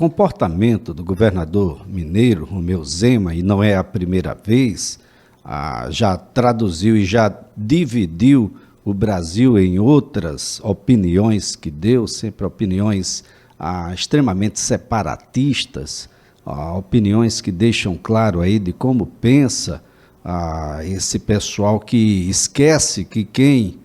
comportamento do governador mineiro, Romeu Zema, e não é a primeira vez, já traduziu e já dividiu o Brasil em outras opiniões que deu, sempre opiniões extremamente separatistas, opiniões que deixam claro aí de como pensa esse pessoal que esquece que quem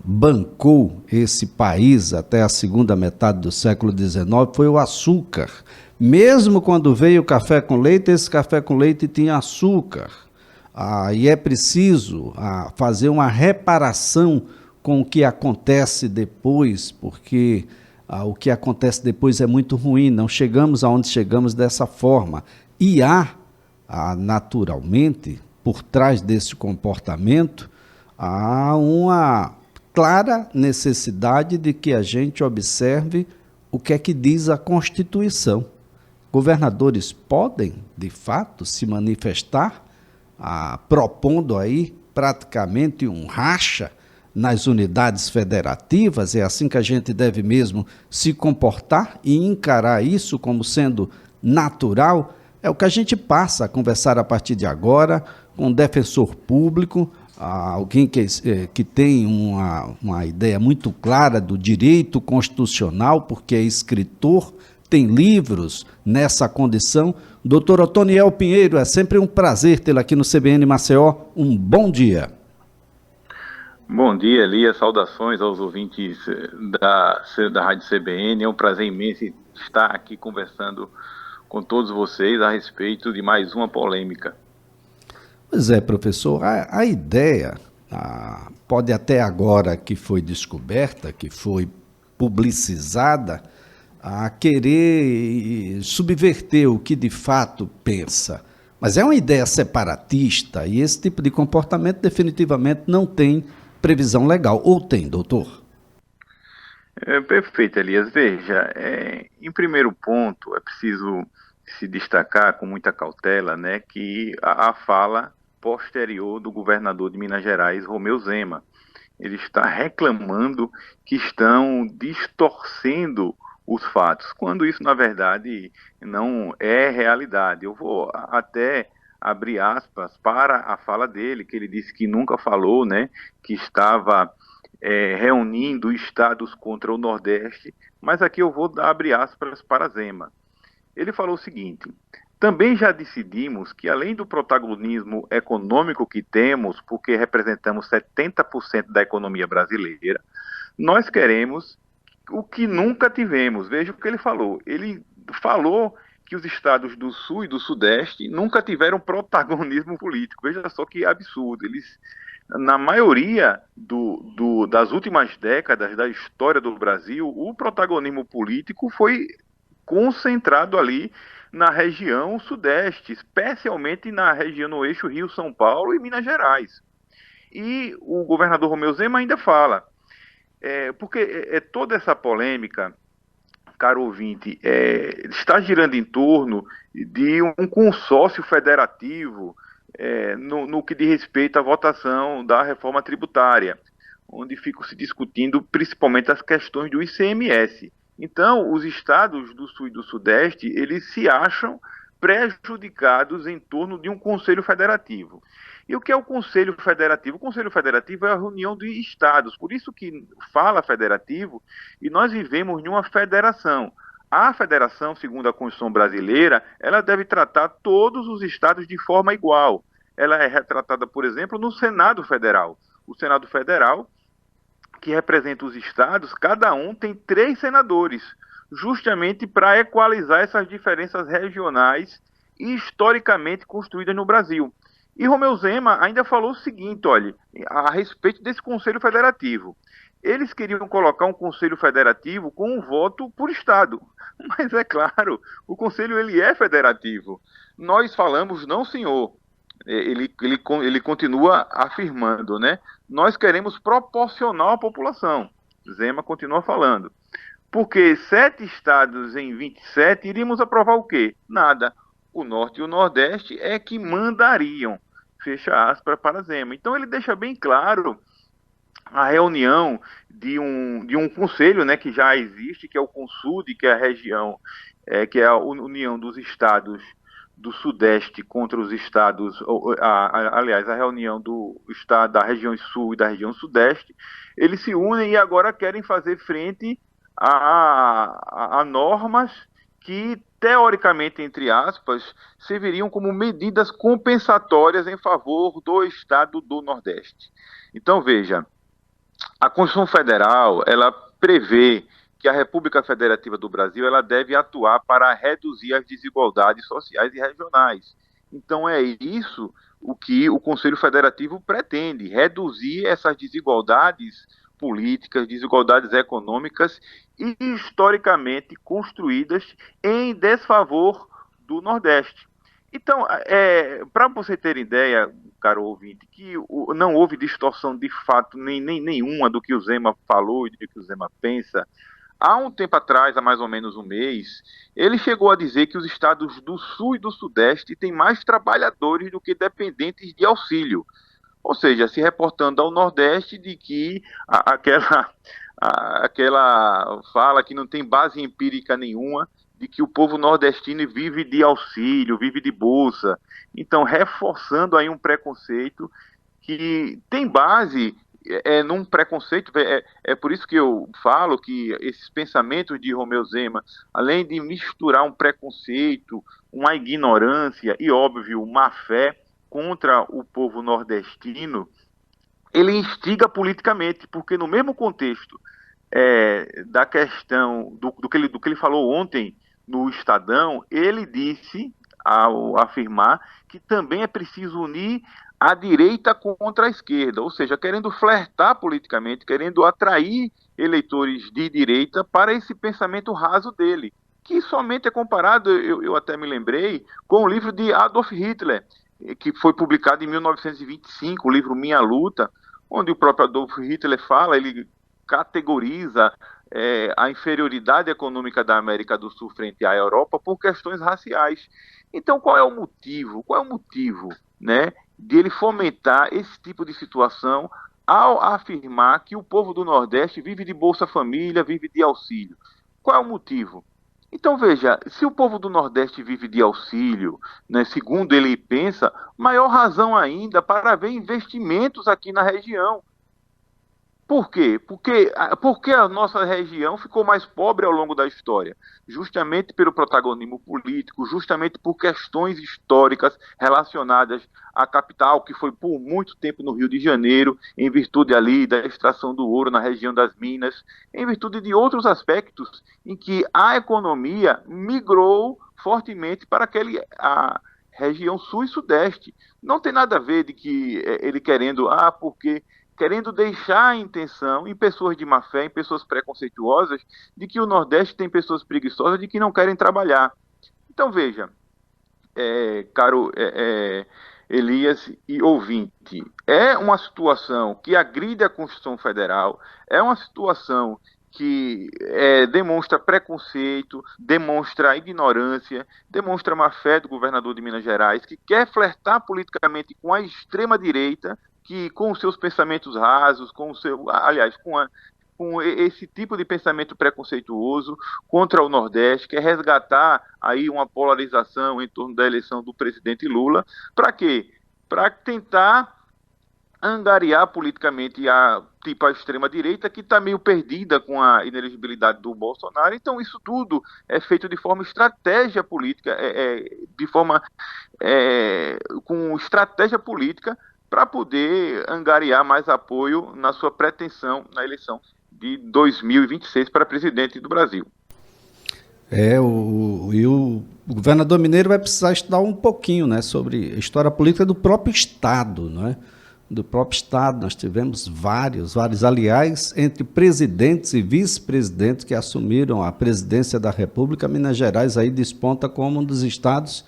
bancou esse país até a segunda metade do século XIX foi o açúcar. Mesmo quando veio o café com leite, esse café com leite tinha açúcar. E é preciso fazer uma reparação com o que acontece depois, porque o que acontece depois é muito ruim, não chegamos aonde chegamos dessa forma. E naturalmente, por trás desse comportamento, há uma clara necessidade de que a gente observe o que é que diz a Constituição. Governadores podem, de fato, se manifestar, propondo aí praticamente um racha nas unidades federativas. É assim que a gente deve mesmo se comportar e encarar isso como sendo natural. É o que a gente passa a conversar a partir de agora com um defensor público, alguém que tem uma ideia muito clara do direito constitucional, porque é escritor, tem livros nessa condição. Doutor Otoniel Pinheiro, é sempre um prazer tê-lo aqui no CBN Maceió. Um bom dia. Bom dia, Elias. Saudações aos ouvintes da Rádio CBN. É um prazer imenso estar aqui conversando com todos vocês a respeito de mais uma polêmica. Pois é, professor, a ideia, pode até agora que foi descoberta, que foi publicizada, a querer subverter o que de fato pensa. Mas é uma ideia separatista e esse tipo de comportamento definitivamente não tem previsão legal. Ou tem, doutor? Perfeito, Elias. Veja, em primeiro ponto, é preciso se destacar com muita cautela, né, que a fala posterior do governador de Minas Gerais, Romeu Zema. Ele está reclamando que estão distorcendo os fatos, quando isso, na verdade, não é realidade. Eu vou até abrir aspas para a fala dele, que ele disse que nunca falou, né, que estava reunindo estados contra o Nordeste, mas aqui eu vou abrir aspas para Zema. Ele falou o seguinte: também já decidimos que, além do protagonismo econômico que temos, porque representamos 70% da economia brasileira, nós queremos o que nunca tivemos. Veja o que ele falou. Ele falou que os estados do Sul e do Sudeste nunca tiveram protagonismo político. Veja só que absurdo. Eles, na maioria das últimas décadas da história do Brasil, o protagonismo político foi concentrado ali na região sudeste, especialmente na região no eixo Rio-São Paulo e Minas Gerais. E o governador Romeu Zema ainda fala, porque toda essa polêmica, caro ouvinte, está girando em torno de um consórcio federativo no que diz respeito à votação da reforma tributária, onde ficam se discutindo principalmente as questões do ICMS. Então, os estados do Sul e do Sudeste, eles se acham prejudicados em torno de um Conselho Federativo. E o que é o Conselho Federativo? O Conselho Federativo é a reunião de estados, por isso que fala federativo, e nós vivemos em uma federação. A federação, segundo a Constituição brasileira, ela deve tratar todos os estados de forma igual. Ela é retratada, por exemplo, no Senado Federal. O Senado Federal, que representa os estados, cada um tem 3 senadores, justamente para equalizar essas diferenças regionais e historicamente construídas no Brasil. E Romeu Zema ainda falou o seguinte, olha, a respeito desse Conselho Federativo. Eles queriam colocar um Conselho Federativo com um voto por estado. Mas é claro, o Conselho ele é federativo. Nós falamos, não senhor. Ele continua afirmando, né? Nós queremos proporcional à população. Zema continua falando. Porque 7 estados em 27 iríamos aprovar o quê? Nada. O Norte e o Nordeste é que mandariam. Fecha aspas para Zema. Então ele deixa bem claro a reunião de um conselho, né, que já existe, que é o CONSUD, que é a região que é a união dos estados do Sudeste contra os estados, aliás, a reunião do estado da região Sul e da região Sudeste, eles se unem e agora querem fazer frente a normas que, teoricamente, entre aspas, serviriam como medidas compensatórias em favor do estado do Nordeste. Então, veja, a Constituição Federal, ela prevê que a República Federativa do Brasil ela deve atuar para reduzir as desigualdades sociais e regionais. Então é isso o que o Conselho Federativo pretende, reduzir essas desigualdades políticas, desigualdades econômicas e historicamente construídas em desfavor do Nordeste. Então, para você ter ideia, caro ouvinte, que não houve distorção de fato nenhuma do que o Zema falou e do que o Zema pensa. Há um tempo atrás, há mais ou menos um mês, ele chegou a dizer que os estados do Sul e do Sudeste têm mais trabalhadores do que dependentes de auxílio. Ou seja, se reportando ao Nordeste de que aquela fala que não tem base empírica nenhuma, de que o povo nordestino vive de auxílio, vive de bolsa. Então, reforçando aí um preconceito que tem base num preconceito, por isso que eu falo que esses pensamentos de Romeu Zema, além de misturar um preconceito, uma ignorância e, óbvio, má fé contra o povo nordestino, ele instiga politicamente, porque no mesmo contexto da questão do que ele falou ontem no Estadão, ele disse, ao afirmar, que também é preciso unir a direita contra a esquerda, ou seja, querendo flertar politicamente, querendo atrair eleitores de direita para esse pensamento raso dele, que somente é comparado, eu até me lembrei, com o livro de Adolf Hitler, que foi publicado em 1925, o livro Minha Luta, onde o próprio Adolf Hitler fala, ele categoriza a inferioridade econômica da América do Sul frente à Europa por questões raciais. Então, qual é o motivo? Qual é o motivo, né, de ele fomentar esse tipo de situação ao afirmar que o povo do Nordeste vive de Bolsa Família, vive de auxílio? Qual é o motivo? Então, veja, se o povo do Nordeste vive de auxílio, né, segundo ele pensa, maior razão ainda para haver investimentos aqui na região. Por quê? Porque a nossa região ficou mais pobre ao longo da história, justamente pelo protagonismo político, justamente por questões históricas relacionadas à capital, que foi por muito tempo no Rio de Janeiro, em virtude ali da extração do ouro na região das Minas, em virtude de outros aspectos em que a economia migrou fortemente para a região sul e sudeste. Não tem nada a ver de que ele querendo, querendo deixar a intenção em pessoas de má fé, em pessoas preconceituosas, de que o Nordeste tem pessoas preguiçosas de que não querem trabalhar. Então, veja, caro Elias e ouvinte, é uma situação que agride a Constituição Federal, é uma situação que demonstra preconceito, demonstra ignorância, demonstra má fé do governador de Minas Gerais, que quer flertar politicamente com a extrema-direita, que com os seus pensamentos rasos, com esse tipo de pensamento preconceituoso contra o Nordeste, quer resgatar aí uma polarização em torno da eleição do presidente Lula. Para quê? Para tentar angariar politicamente a extrema-direita, que está meio perdida com a inelegibilidade do Bolsonaro. Então, isso tudo é feito de forma estratégia política, com estratégia política, para poder angariar mais apoio na sua pretensão na eleição de 2026 para presidente do Brasil. O governador mineiro vai precisar estudar um pouquinho, né, sobre a história política do próprio Estado, né? Do próprio Estado. Nós tivemos vários, aliás, entre presidentes e vice-presidentes que assumiram a presidência da República, Minas Gerais aí desponta como um dos estados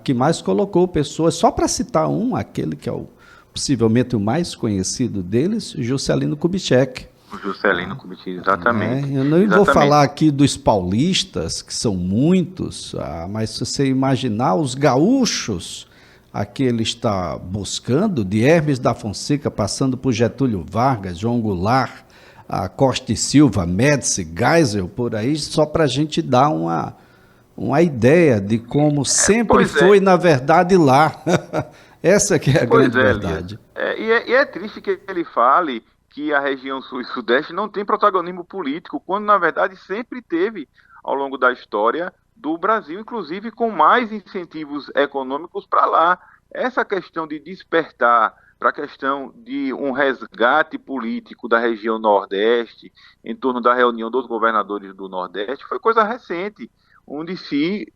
que mais colocou pessoas, só para citar aquele que é possivelmente o mais conhecido deles, Juscelino Kubitschek. O Juscelino Kubitschek, exatamente. Eu não vou falar aqui dos paulistas, que são muitos, mas se você imaginar os gaúchos a que ele está buscando, de Hermes da Fonseca, passando por Getúlio Vargas, João Goulart, Costa e Silva, Médici, Geisel, por aí, só para a gente dar uma ideia de como sempre Pois é, foi, na verdade, lá. Essa que é a pois grande é, Elias. verdade. E é triste que ele fale que a região sul e sudeste não tem protagonismo político, quando na verdade sempre teve ao longo da história do Brasil, inclusive com mais incentivos econômicos para lá. Essa questão de despertar para a questão de um resgate político da região Nordeste, em torno da reunião dos governadores do Nordeste, foi coisa recente, onde se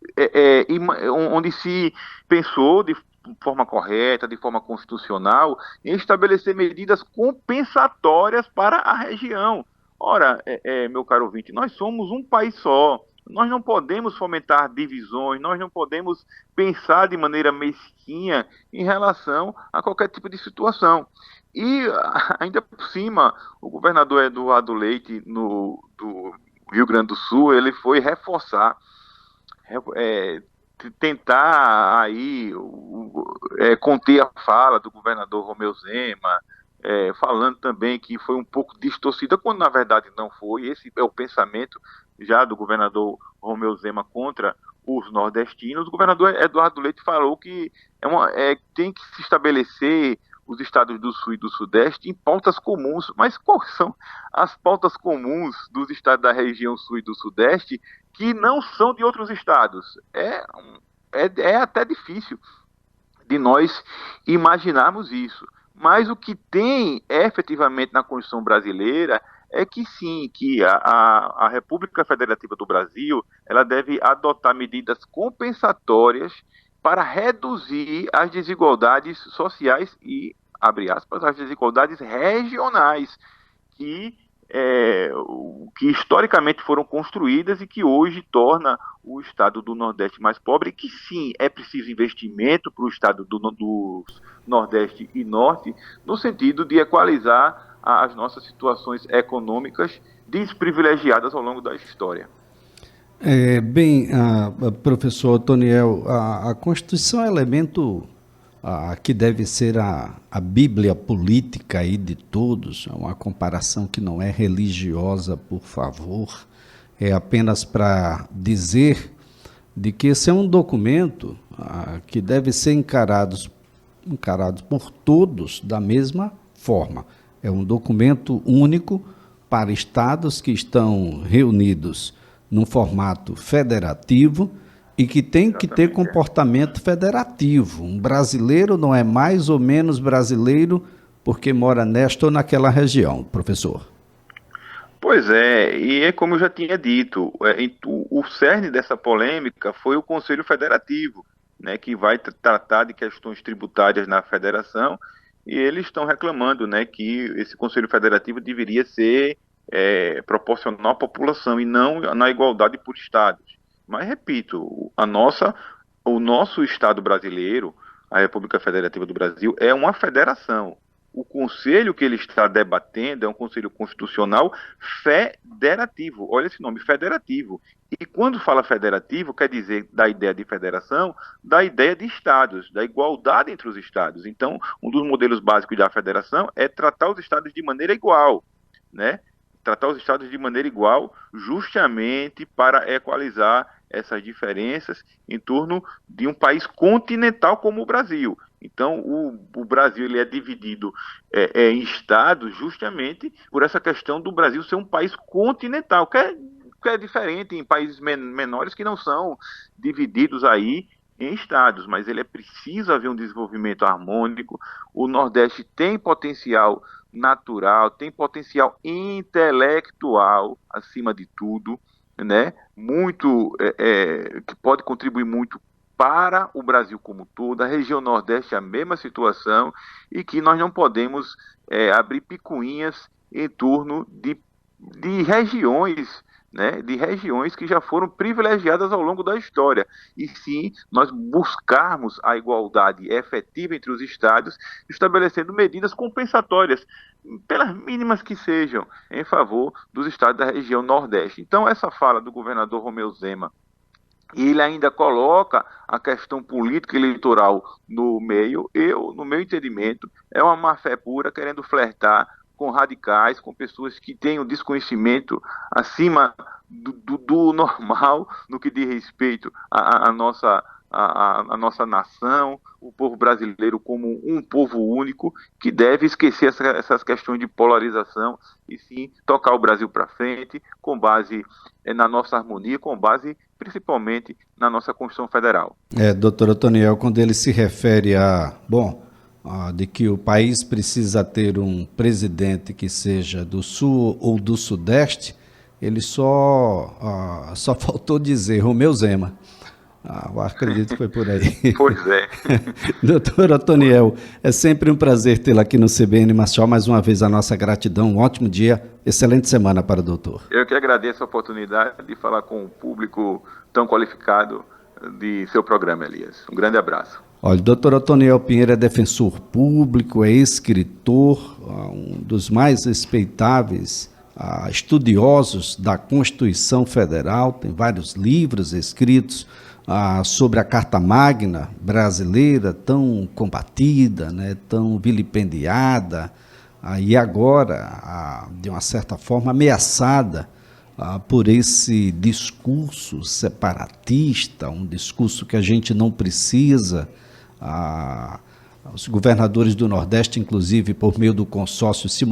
pensou de forma correta, de forma constitucional, em estabelecer medidas compensatórias para a região. Ora, meu caro ouvinte, nós somos um país só. Nós não podemos fomentar divisões, nós não podemos pensar de maneira mesquinha em relação a qualquer tipo de situação. E ainda por cima, o governador Eduardo Leite, do Rio Grande do Sul, ele foi reforçar, é, tentar aí conter a fala do governador Romeu Zema, falando também que foi um pouco distorcida, quando na verdade não foi. Esse é o pensamento já do governador Romeu Zema contra os nordestinos. O governador Eduardo Leite falou que tem que se estabelecer os estados do Sul e do Sudeste em pautas comuns. Mas quais são as pautas comuns dos estados da região Sul e do Sudeste que não são de outros estados? É até difícil de nós imaginarmos isso. Mas o que tem efetivamente na Constituição brasileira é que sim, que a República Federativa do Brasil ela deve adotar medidas compensatórias para reduzir as desigualdades sociais e, abre aspas, as desigualdades regionais que, que historicamente foram construídas e que hoje torna o estado do Nordeste mais pobre, que sim, é preciso investimento para o estado do Nordeste e Norte, no sentido de equalizar as nossas situações econômicas desprivilegiadas ao longo da história. Professor Otoniel, a Constituição é elemento que deve ser a Bíblia política aí de todos, é uma comparação que não é religiosa, por favor, é apenas para dizer de que esse é um documento que deve ser encarado por todos da mesma forma. É um documento único para estados que estão reunidos num formato federativo e que tem que ter comportamento federativo. Um brasileiro não é mais ou menos brasileiro porque mora nesta ou naquela região, professor. Pois é, e é como eu já tinha dito, o cerne dessa polêmica foi o Conselho Federativo, né, que vai tratar de questões tributárias na federação, e eles estão reclamando, né, que esse Conselho Federativo deveria ser proporcional à população e não na igualdade por estados. Mas, repito, o nosso Estado brasileiro, a República Federativa do Brasil, é uma federação. O conselho que ele está debatendo é um conselho constitucional federativo. Olha esse nome, federativo. E quando fala federativo, quer dizer da ideia de federação, da ideia de estados, da igualdade entre os estados. Então, um dos modelos básicos da federação é tratar os estados de maneira igual, né? Tratar os estados de maneira igual, justamente para equalizar essas diferenças em torno de um país continental como o Brasil. Então, o Brasil ele é dividido em estados justamente por essa questão do Brasil ser um país continental, que é diferente em países menores que não são divididos aí em estados, mas ele é preciso haver um desenvolvimento harmônico. O Nordeste tem potencial natural, tem potencial intelectual, acima de tudo, né? Muito, que pode contribuir muito para o Brasil como um todo. A região Nordeste é a mesma situação e que nós não podemos abrir picuinhas em torno de regiões, né, de regiões que já foram privilegiadas ao longo da história. E sim, nós buscarmos a igualdade efetiva entre os estados, estabelecendo medidas compensatórias, pelas mínimas que sejam, em favor dos estados da região Nordeste. Então, essa fala do governador Romeu Zema, e ele ainda coloca a questão política e eleitoral no meio, no meu entendimento, é uma má-fé pura querendo flertar com radicais, com pessoas que têm um desconhecimento acima do normal no que diz respeito à nossa nação, o povo brasileiro como um povo único, que deve esquecer essas questões de polarização e sim tocar o Brasil para frente com base na nossa harmonia, com base principalmente na nossa Constituição Federal. Doutor Otoniel, quando ele se refere de que o país precisa ter um presidente que seja do Sul ou do Sudeste, ele só faltou dizer Romeu Zema. Eu acredito que foi por aí. Pois é. Doutor Otoniel, é sempre um prazer tê-lo aqui no CBN Marcial. Mais uma vez a nossa gratidão, um ótimo dia, excelente semana para o doutor. Eu que agradeço a oportunidade de falar com um público tão qualificado de seu programa, Elias. Um grande abraço. Olha, o doutor Otoniel Pinheiro é defensor público, é escritor, um dos mais respeitáveis estudiosos da Constituição Federal, tem vários livros escritos sobre a Carta Magna brasileira, tão combatida, né, tão vilipendiada, e agora, de uma certa forma, ameaçada por esse discurso separatista, um discurso que a gente não precisa. Os governadores do Nordeste, inclusive, por meio do consórcio, se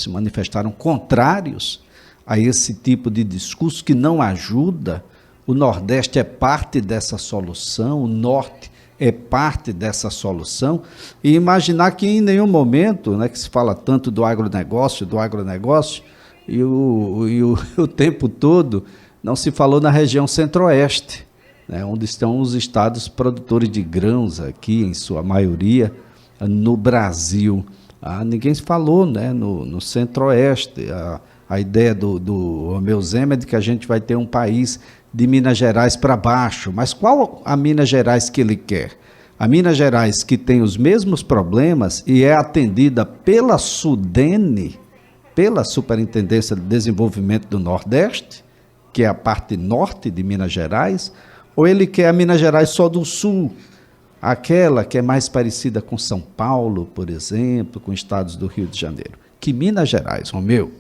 manifestaram contrários a esse tipo de discurso que não ajuda. O Nordeste é parte dessa solução, o Norte é parte dessa solução, e imaginar que em nenhum momento, né, que se fala tanto do agronegócio, e o tempo todo não se falou na região Centro-Oeste, né, onde estão os estados produtores de grãos aqui, em sua maioria, no Brasil. Ninguém falou, né, no Centro-Oeste. A ideia do Romeu Zema é de que a gente vai ter um país de Minas Gerais para baixo. Mas qual a Minas Gerais que ele quer? A Minas Gerais que tem os mesmos problemas e é atendida pela SUDENE, pela Superintendência de Desenvolvimento do Nordeste, que é a parte norte de Minas Gerais, ou ele quer a Minas Gerais só do sul, aquela que é mais parecida com São Paulo, por exemplo, com estados do Rio de Janeiro? Que Minas Gerais, Romeu?